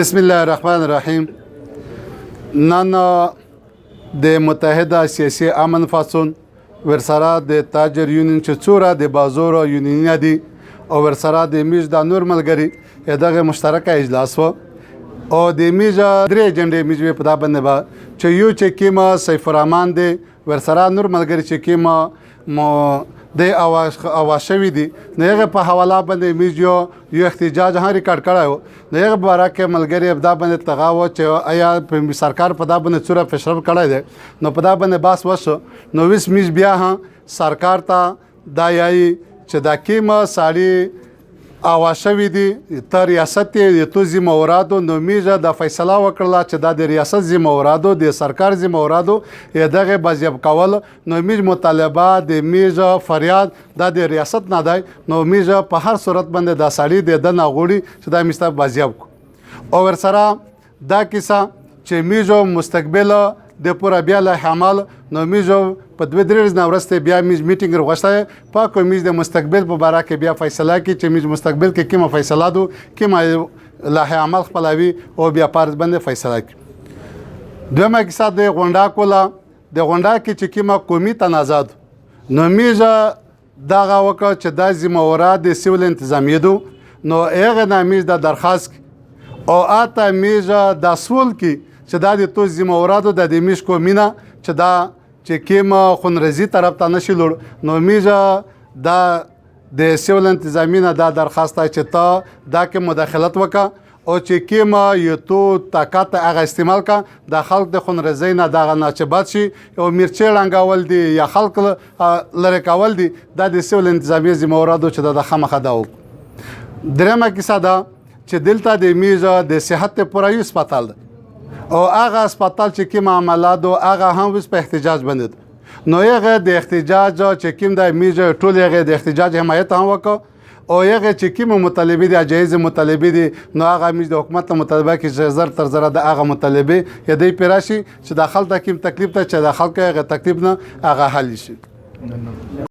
بسم الله الرحمن الرحیم. نن د متحده سیاسي امن فاڅون ورسره د تاجر یونین چې څوره د بازار یونین دي او ورسره د میز د نور ملګری دغه مشترکه اجلاس و او د میز درې اجنډې میز په دا باندې با چې یو چې کیما سیف الرحمن دی ورسره نور ملګری چې کیما د اواز شوی دي نو هغه په حواله باندې میز یو احتجاج هم ریکارډ کړی نو هغه باره کې ملګری دا باندې تغاو چې آیا په سرکار په دا باندې څوره فشار کړی دی نو په دا باندې باس وشو نو ویس میز بیا هم سرکار ته دا یایي چې دا کیما ساړي اواز شوی دي تر ریاست یې تو ذمہورادو نو میزه د فیصله وکړه چې دا د ریاست ذمہورادو د سرکار ذمہورادو دغه بازیاب کول نو میز مطالبه د میز فریاد د ریاست نه دی نو میز په هر صورت باندې د ساړي د نغوړي چې د میسته بازیاب او ورسره دا کیسه چې میزو مستقبل د پورا بیا له حمل نو میزو په دوه درې ورځې وروسته بیا میز میټینګ وروسته په کوم میز د مستقبل په اړه کې بیا فیصله کی چې میز مستقبل کې کومه فیصله دو کومه له عمل خپلوي او بیا پارز باندې فیصله کی دومره کیسه د غونډا کوله د غونډا کې چې کومه قومي تنازعات نو میز دغه وکړه چې د ذمہورات د سیول انتظامیه دو نو هغه د میز د درخواست او اته میز د سول کې چې دا د تو ذمہوراتو د میش کومینه چې دا چې کیم خونرزي طرف ته نشي لوړ نو میزه دا د سیول انتظامیه دا درخواست چې ته دا کې مداخلت وکړه او چې کیم یو تو طاقت هغه استعمال کا د خلک د خونرزي نه دا ناچبات شي او مرچې لنګول دي یا خلک لری کول دي دا د سیول انتظامیه ذمہوراتو چې د خمخه دا درېمه کیسه دا چې دلته د میزه د صحت پرایو هسپتال او هغه هسپتال چې کوم عملاتو هغه هم وس په احتجاج باندې نو هغه د احتجاج چې کوم د میزه ټول هغه د احتجاج حمایت هم وکړ او هغه چې کوم مطالبه دي جایز مطالبه دي نو هغه میز د حکومت مطالبه کې زر تر زر د هغه مطالبه یدې پیراشي چې د خلک کوم تکلیف ته چې د خلک هغه تکلیف نه هغه حل شي